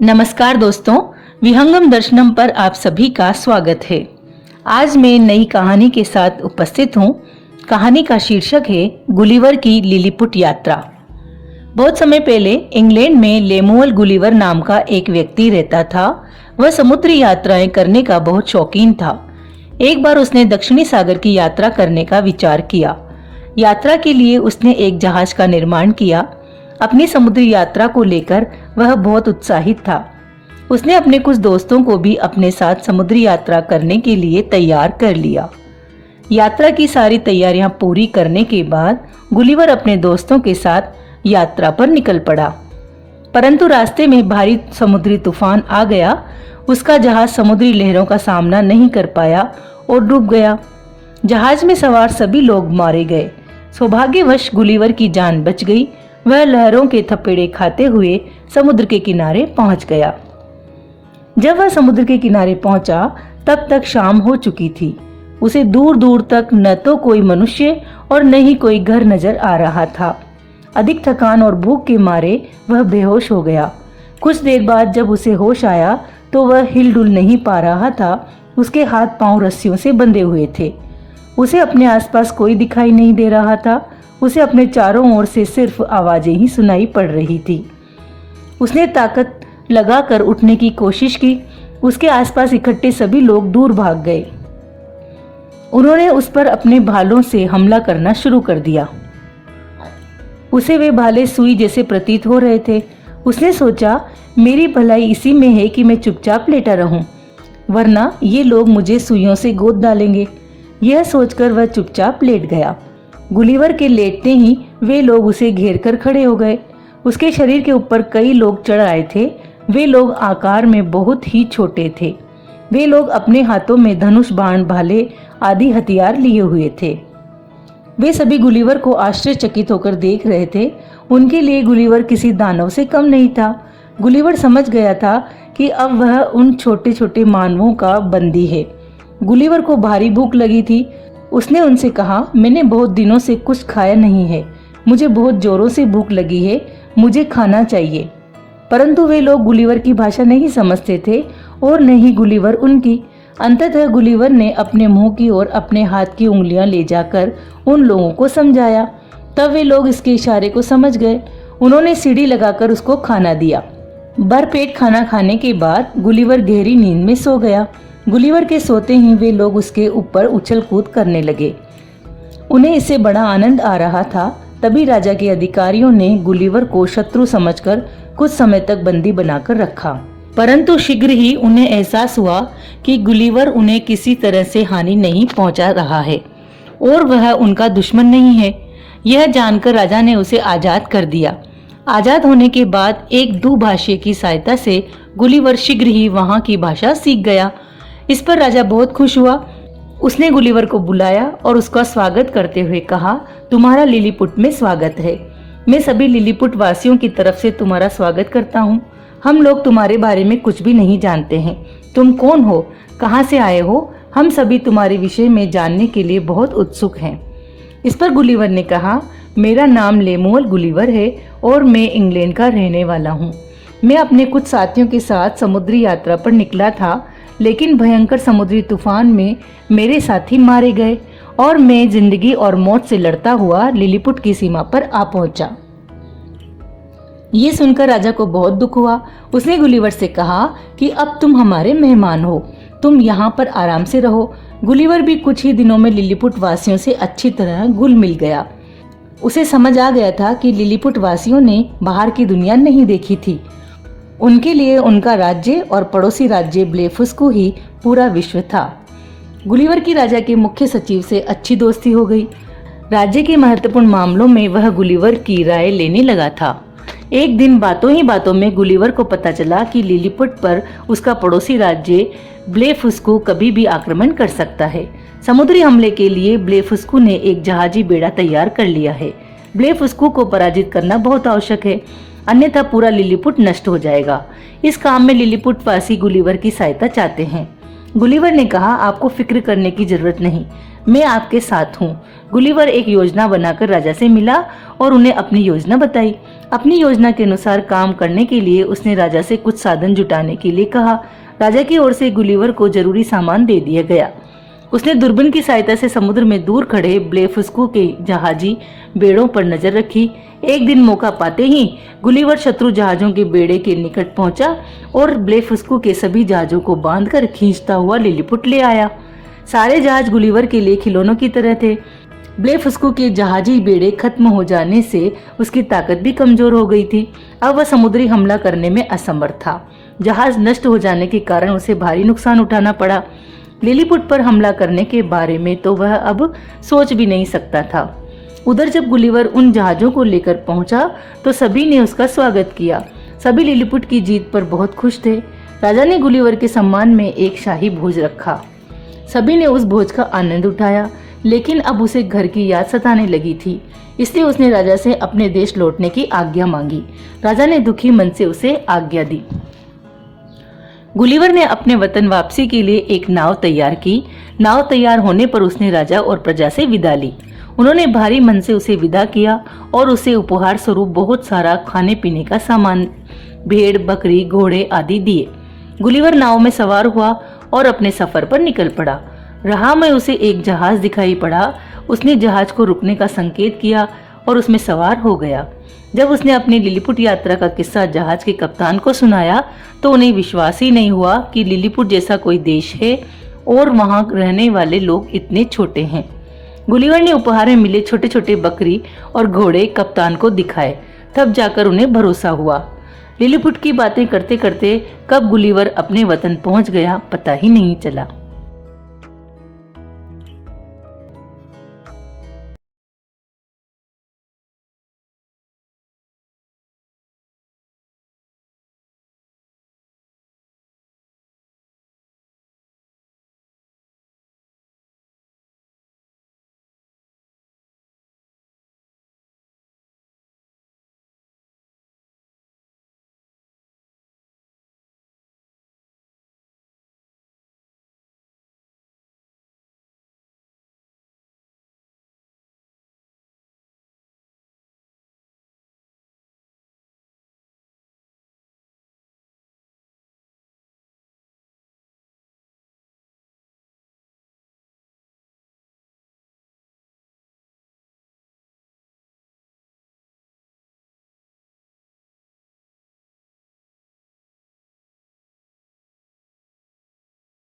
नमस्कार दोस्तों, विहंगम दर्शनम पर आप सभी का स्वागत है। आज मैं नई कहानी के साथ उपस्थित हूँ। कहानी का शीर्षक है गुलिवर की लिलीपुट यात्रा। बहुत समय पहले इंग्लैंड में लेमुअल गुलिवर नाम का एक व्यक्ति रहता था। वह समुद्री यात्राएं करने का बहुत शौकीन था। एक बार उसने दक्षिणी सागर की यात्रा करने का विचार किया। यात्रा के लिए उसने एक जहाज का निर्माण किया। अपनी समुद्री यात्रा को लेकर वह बहुत उत्साहित था। उसने अपने कुछ दोस्तों को भी अपने साथ समुद्री यात्रा करने के लिए तैयार कर लिया। यात्रा की सारी तैयारियां पूरी करने के बाद गुलिवर अपने दोस्तों के साथ यात्रा पर निकल पड़ा। परंतु रास्ते में भारी समुद्री तूफान आ गया। उसका जहाज समुद्री लहरों का सामना नहीं कर पाया और डूब गया। जहाज में सवार सभी लोग मारे गए। सौभाग्यवश गुलिवर की जान बच गई। वह लहरों के थपेड़े खाते हुए समुद्र के किनारे पहुंच गया। जब वह समुद्र के किनारे पहुंचा तब तक शाम हो चुकी थी। उसे दूर दूर तक न तो कोई मनुष्य और न ही कोई घर नजर आ रहा था। अधिक थकान और भूख के मारे वह बेहोश हो गया। कुछ देर बाद जब उसे होश आया तो वह हिलडुल नहीं पा रहा था। उसके हाथ पांव रस्सियों से बंधे हुए थे। उसे अपने आसपास कोई दिखाई नहीं दे रहा था। उसे अपने चारों ओर से सिर्फ आवाजें ही सुनाई पड़ रही थी। उसने ताकत लगाकर उठने की कोशिश की। उसके आसपास इकट्ठे सभी लोग दूर भाग गए। उन्होंने उस पर अपने भालों से हमला करना शुरू कर दिया। उसे वे भाले सुई जैसे प्रतीत हो रहे थे। उसने सोचा, मेरी भलाई इसी में है कि मैं चुपचाप लेटा रहूं, वरना ये लोग मुझे सुइयों से गोद डालेंगे। यह सोचकर वह चुपचाप लेट गया। गुलिवर के लेटते ही वे लोग उसे घेर कर खड़े हो गए। उसके शरीर के ऊपर कई लोग चढ़ आए थे। वे लोग आकार में बहुत ही छोटे थे। वे लोग अपने हाथों में धनुष, बाण, भाले आदि हथियार लिए हुए थे। वे सभी गुलिवर को आश्चर्यचकित होकर देख रहे थे। उनके लिए गुलिवर किसी दानव से कम नहीं था। गुलिवर समझ गया था कि अब वह उन छोटे छोटे मानवों का बंदी है। गुलिवर को भारी भूख लगी थी। उसने उनसे कहा, मैंने बहुत दिनों से कुछ खाया नहीं है। मुझे बहुत जोरों से भूख लगी है। मुझे खाना चाहिए। परंतु वे लोग गुलिवर की भाषा नहीं समझते थे और न ही गुलिवर उनकी। अंततः गुलिवर ने अपने मुंह की ओर अपने हाथ की उंगलियां ले जाकर उन लोगों को समझाया। तब वे लोग इसके इशारे को समझ गए। उन्होंने सीढ़ी लगाकर उसको खाना दिया। भरपेट खाना खाने के बाद गुलिवर गहरी नींद में सो गया। गुलिवर के सोते ही वे लोग उसके ऊपर उछल कूद करने लगे। उन्हें इससे बड़ा आनंद आ रहा था। तभी राजा के अधिकारियों ने गुलिवर को शत्रु समझकर कुछ समय तक बंदी बनाकर रखा। परंतु शीघ्र ही उन्हें एहसास हुआ कि गुलिवर उन्हें किसी तरह से हानि नहीं पहुंचा रहा है और वह उनका दुश्मन नहीं है। यह जानकर राजा ने उसे आजाद कर दिया। आजाद होने के बाद एक दुभाषी की सहायता से गुलिवर शीघ्र ही वहां की भाषा सीख गया। इस पर राजा बहुत खुश हुआ। उसने गुलिवर को बुलाया और उसका स्वागत करते हुए कहा, तुम्हारा लिलीपुट में स्वागत है। मैं सभी लिलीपुट वासियों की तरफ से तुम्हारा स्वागत करता हूँ। हम लोग तुम्हारे बारे में कुछ भी नहीं जानते हैं। तुम कौन हो, कहाँ से आए हो, हम सभी तुम्हारे विषय में जानने के लिए बहुत उत्सुक हैं। इस पर गुलिवर ने कहा, मेरा नाम लेमुअल गुलिवर है और मैं इंग्लैंड का रहने वाला हूँ। मैं अपने कुछ साथियों के साथ समुद्री यात्रा पर निकला था, लेकिन भयंकर समुद्री तूफान में मेरे साथी मारे गए और मैं जिंदगी और मौत से लड़ता हुआ लिलीपुट की सीमा पर आ पहुंचा। ये सुनकर राजा को बहुत दुख हुआ। उसने गुलिवर से कहा कि अब तुम हमारे मेहमान हो, तुम यहाँ पर आराम से रहो। गुलिवर भी कुछ ही दिनों में लिलीपुट वासियों से अच्छी तरह घुल मिल गया। उसे समझ आ गया था कि लिलीपुट वासियों ने बाहर की दुनिया नहीं देखी थी। उनके लिए उनका राज्य और पड़ोसी राज्य ब्लेफुस्कू ही पूरा विश्व था। गुलिवर की राजा के मुख्य सचिव से अच्छी दोस्ती हो गई। राज्य के महत्वपूर्ण मामलों में वह गुलिवर की राय लेने लगा था। एक दिन बातों ही बातों में गुलिवर को पता चला कि लिलीपुट पर उसका पड़ोसी राज्य ब्लेफुस्कू कभी भी आक्रमण कर सकता है। समुद्री हमले के लिए ब्लेफुस्कू ने एक जहाजी बेड़ा तैयार कर लिया है। ब्लेफुस्कू को पराजित करना बहुत आवश्यक है, अन्यथा पूरा लिलीपुट नष्ट हो जाएगा। इस काम में लिलीपुट वासी गुलिवर की सहायता चाहते हैं। गुलिवर ने कहा, आपको फिक्र करने की जरूरत नहीं, मैं आपके साथ हूँ। गुलिवर एक योजना बनाकर राजा से मिला और उन्हें अपनी योजना बताई। अपनी योजना के अनुसार काम करने के लिए उसने राजा से कुछ साधन जुटाने के लिए कहा। राजा की ओर से गुलिवर को जरूरी सामान दे दिया गया। उसने दूरबीन की सहायता से समुद्र में दूर खड़े ब्लेफुस्कू के जहाजी बेड़ों पर नजर रखी। एक दिन मौका पाते ही गुलिवर शत्रु जहाजों के बेड़े के निकट पहुंचा और ब्लेफुस्कू के सभी जहाजों को बांधकर खींचता हुआ लिलीपुट ले आया। सारे जहाज गुलिवर के लिए खिलौनों की तरह थे। ब्लेफुस्कू के जहाजी बेड़े खत्म हो जाने से उसकी ताकत भी कमजोर हो गई थी। अब वह समुद्री हमला करने में असमर्थ था। जहाज नष्ट हो जाने के कारण उसे भारी नुकसान उठाना पड़ा। लिलीपुट पर हमला करने के बारे में तो वह अब सोच भी नहीं सकता था। उधर जब गुलिवर उन जहाजों को लेकर पहुंचा तो सभी ने उसका स्वागत किया। सभी लिलीपुट की जीत पर बहुत खुश थे। राजा ने गुलिवर के सम्मान में एक शाही भोज रखा। सभी ने उस भोज का आनंद उठाया, लेकिन अब उसे घर की याद सताने लगी थी। इसलिए उसने राजा से अपने देश लौटने की आज्ञा मांगी। राजा ने दुखी मन से उसे आज्ञा दी। गुलिवर ने अपने वतन वापसी के लिए एक नाव तैयार की। नाव तैयार होने पर उसने राजा और प्रजा से विदा ली। उन्होंने भारी मन से उसे विदा किया और उसे उपहार स्वरूप बहुत सारा खाने पीने का सामान, भेड़, बकरी, घोड़े आदि दिए। गुलिवर नाव में सवार हुआ और अपने सफर पर निकल पड़ा। राह में उसे एक जहाज दिखाई पड़ा। उसने जहाज को रुकने का संकेत किया और उसमें सवार हो गया। जब उसने अपनी लिलीपुट यात्रा का किस्सा जहाज के कप्तान को सुनाया तो उन्हें विश्वास ही नहीं हुआ कि लिलीपुट जैसा कोई देश है और वहां रहने वाले लोग इतने छोटे हैं। गुलिवर ने उपहार में मिले छोटे छोटे बकरी और घोड़े कप्तान को दिखाए। तब जाकर उन्हें भरोसा हुआ। लिलीपुट की बातें करते करते कब गुलिवर अपने वतन पहुंच गया पता ही नहीं चला।